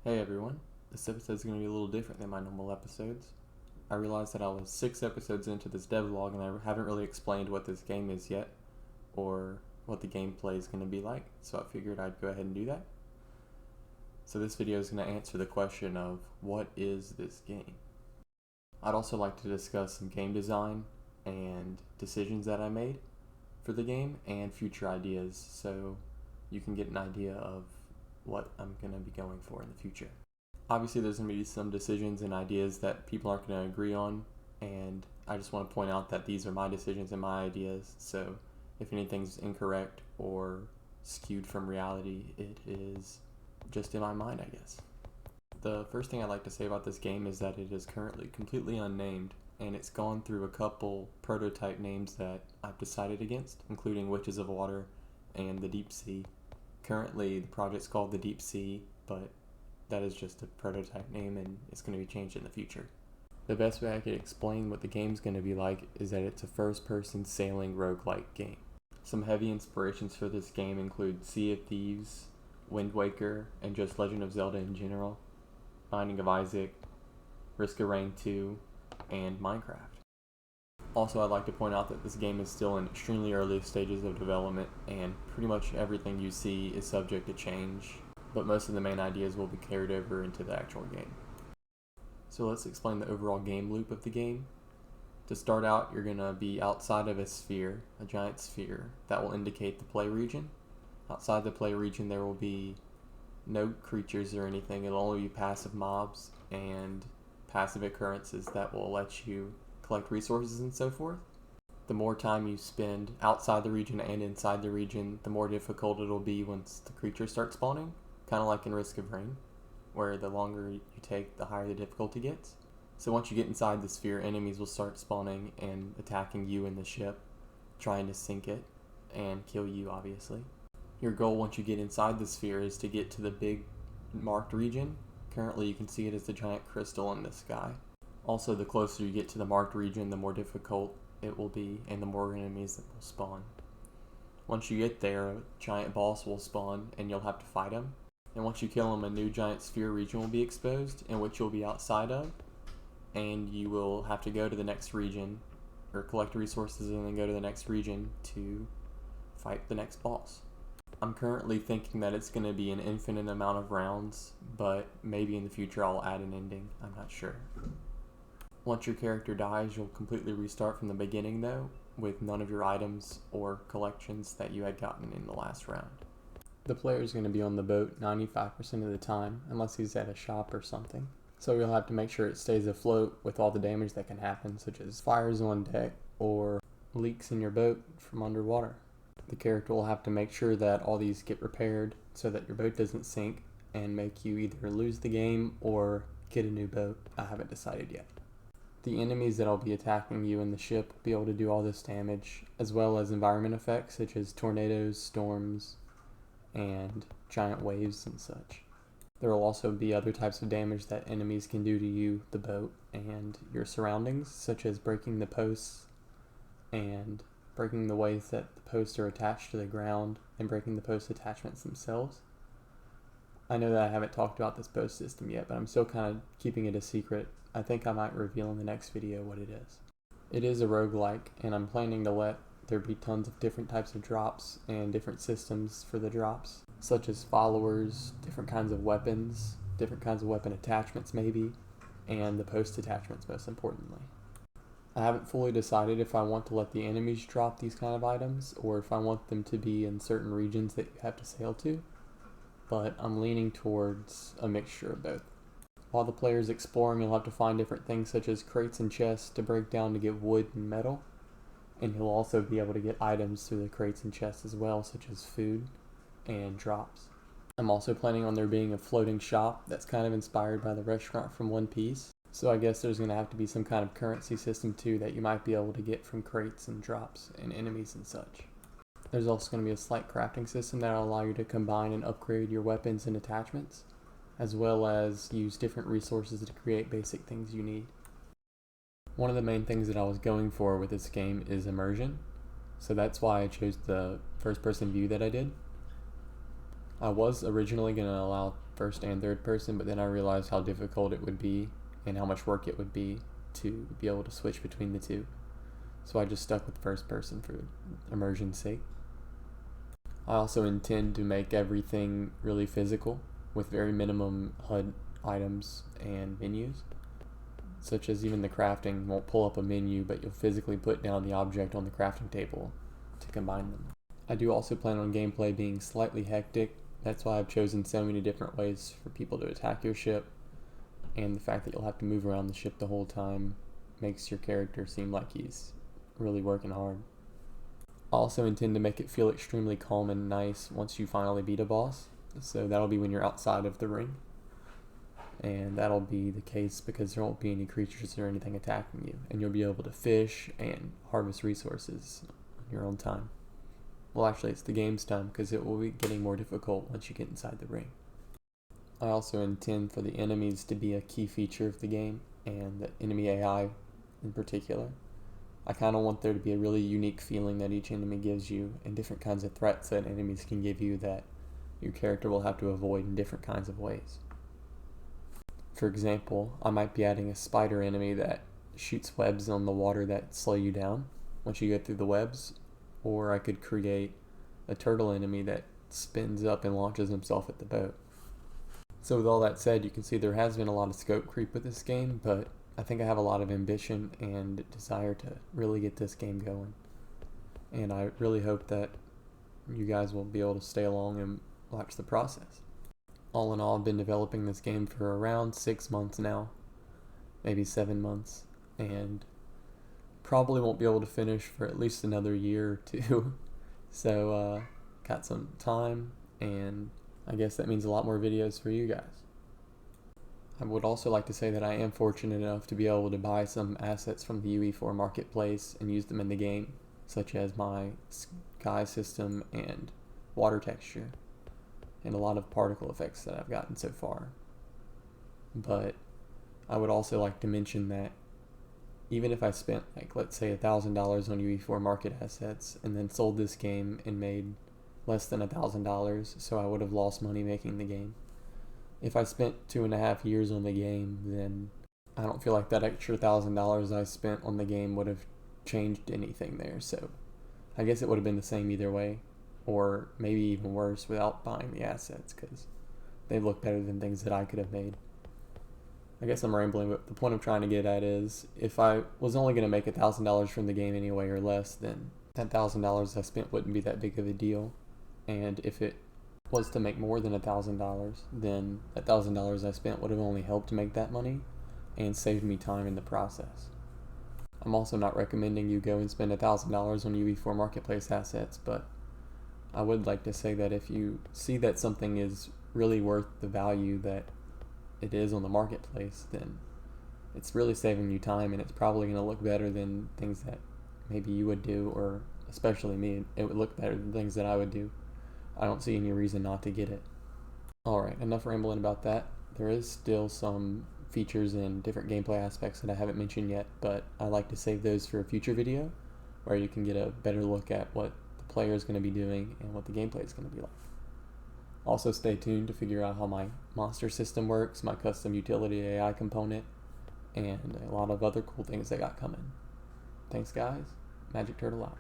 Hey everyone, this episode is going to be a little different than my normal episodes. I realized that I was 6 episodes into this devlog and I haven't really explained what this game is yet, or what the gameplay is going to be like, so I figured I'd go ahead and do that. So this video is going to answer the question of, what is this game? I'd also like to discuss some game design and decisions that I made for the game and future ideas, so you can get an idea of what I'm going to be going for in the future. Obviously, there's going to be some decisions and ideas that people aren't going to agree on, and I just want to point out that these are my decisions and my ideas, so if anything's incorrect or skewed from reality, it is just in my mind, I guess. The first thing I'd like to say about this game is that it is currently completely unnamed, and it's gone through a couple prototype names that I've decided against, including Witches of Water and the Deep Sea. Currently, the project's called the Deep Sea, but that is just a prototype name and it's going to be changed in the future. The best way I could explain what the game's going to be like is that it's a first-person sailing roguelike game. Some heavy inspirations for this game include Sea of Thieves, Wind Waker, and just Legend of Zelda in general, Binding of Isaac, Risk of Rain 2, and Minecraft. Also, I'd like to point out that this game is still in extremely early stages of development, and pretty much everything you see is subject to change, but most of the main ideas will be carried over into the actual game. So let's explain the overall game loop of the game. To start out, you're going to be outside of a sphere, a giant sphere, that will indicate the play region. Outside the play region there will be no creatures or anything, it'll only be passive mobs and passive occurrences that will let you collect resources and so forth. The more time you spend outside the region and inside the region, the more difficult it'll be once the creatures start spawning, kind of like in Risk of Rain, where the longer you take, the higher the difficulty gets. So once you get inside the sphere, enemies will start spawning and attacking you in the ship, trying to sink it and kill you, obviously. Your goal once you get inside the sphere is to get to the big marked region. Currently you can see it as the giant crystal in the sky. Also, the closer you get to the marked region, the more difficult it will be, and the more enemies that will spawn. Once you get there, a giant boss will spawn, and you'll have to fight him. And once you kill him, a new giant sphere region will be exposed, in which you'll be outside of, and you will have to go to the next region, or collect resources and then go to the next region to fight the next boss. I'm currently thinking that it's going to be an infinite amount of rounds, but maybe in the future I'll add an ending, I'm not sure. Once your character dies, you'll completely restart from the beginning though, with none of your items or collections that you had gotten in the last round. The player is going to be on the boat 95% of the time, unless he's at a shop or something. So you'll have to make sure it stays afloat with all the damage that can happen, such as fires on deck or leaks in your boat from underwater. The character will have to make sure that all these get repaired so that your boat doesn't sink and make you either lose the game or get a new boat. I haven't decided yet. The enemies that will be attacking you in the ship will be able to do all this damage, as well as environment effects such as tornadoes, storms, and giant waves and such. There will also be other types of damage that enemies can do to you, the boat, and your surroundings, such as breaking the posts and breaking the ways that the posts are attached to the ground and breaking the post attachments themselves. I know that I haven't talked about this post system yet, but I'm still kind of keeping it a secret. I think I might reveal in the next video what it is. It is a roguelike, and I'm planning to let there be tons of different types of drops and different systems for the drops, such as followers, different kinds of weapons, different kinds of weapon attachments maybe, and the post attachments most importantly. I haven't fully decided if I want to let the enemies drop these kind of items, or if I want them to be in certain regions that you have to sail to, but I'm leaning towards a mixture of both. While the player is exploring, you'll have to find different things such as crates and chests to break down to get wood and metal, and you'll also be able to get items through the crates and chests as well, such as food and drops. I'm also planning on there being a floating shop that's kind of inspired by the restaurant from One Piece, so I guess there's going to have to be some kind of currency system too that you might be able to get from crates and drops and enemies and such. There's also going to be a slight crafting system that will allow you to combine and upgrade your weapons and attachments, as well as use different resources to create basic things you need. One of the main things that I was going for with this game is immersion, so that's why I chose the first person view that I did. I was originally going to allow first and third person, but then I realized how difficult it would be and how much work it would be to be able to switch between the two. So I just stuck with first person for immersion's sake. I also intend to make everything really physical with very minimum HUD items and menus, such as even the crafting won't pull up a menu, but you'll physically put down the object on the crafting table to combine them. I do also plan on gameplay being slightly hectic. That's why I've chosen so many different ways for people to attack your ship, and the fact that you'll have to move around the ship the whole time makes your character seem like he's really working hard. I also intend to make it feel extremely calm and nice once you finally beat a boss, so that'll be when you're outside of the ring. And that'll be the case because there won't be any creatures or anything attacking you, and you'll be able to fish and harvest resources on your own time. Well, actually, it's the game's time because it will be getting more difficult once you get inside the ring. I also intend for the enemies to be a key feature of the game, and the enemy AI in particular. I kind of want there to be a really unique feeling that each enemy gives you, and different kinds of threats that enemies can give you that your character will have to avoid in different kinds of ways. For example, I might be adding a spider enemy that shoots webs on the water that slow you down once you get through the webs, or I could create a turtle enemy that spins up and launches himself at the boat. So with all that said, you can see there has been a lot of scope creep with this game, but I think I have a lot of ambition and desire to really get this game going. And I really hope that you guys will be able to stay along and watch the process. All in all, I've been developing this game for around 6 months now, maybe 7 months, and probably won't be able to finish for at least another year or two. So got some time, and I guess that means a lot more videos for you guys. I would also like to say that I am fortunate enough to be able to buy some assets from the UE4 marketplace and use them in the game, such as my sky system and water texture, and a lot of particle effects that I've gotten so far. But I would also like to mention that even if I spent, like, let's say $1,000 on UE4 market assets and then sold this game and made less than $1,000, so I would have lost money making the game. If I spent 2.5 years on the game, then I don't feel like that extra $1,000 I spent on the game would have changed anything there. So I guess it would have been the same either way, or maybe even worse without buying the assets, because they look better than things that I could have made. I guess I'm rambling, but the point I'm trying to get at is, if I was only going to make $1,000 from the game anyway or less, then that $1,000 I spent wouldn't be that big of a deal. And if it was to make more than $1,000, then that $1,000 I spent would have only helped to make that money and saved me time in the process. I'm also not recommending you go and spend $1,000 on UE4 marketplace assets, but I would like to say that if you see that something is really worth the value that it is on the marketplace, then it's really saving you time, and it's probably going to look better than things that maybe you would do, or especially me, it would look better than things that I would do. I don't see any reason not to get it. Alright, enough rambling about that. There is still some features and different gameplay aspects that I haven't mentioned yet, but I like to save those for a future video where you can get a better look at what the player is going to be doing and what the gameplay is going to be like. Also, stay tuned to figure out how my monster system works, my custom utility AI component, and a lot of other cool things I got coming. Thanks, guys. Magic Turtle out.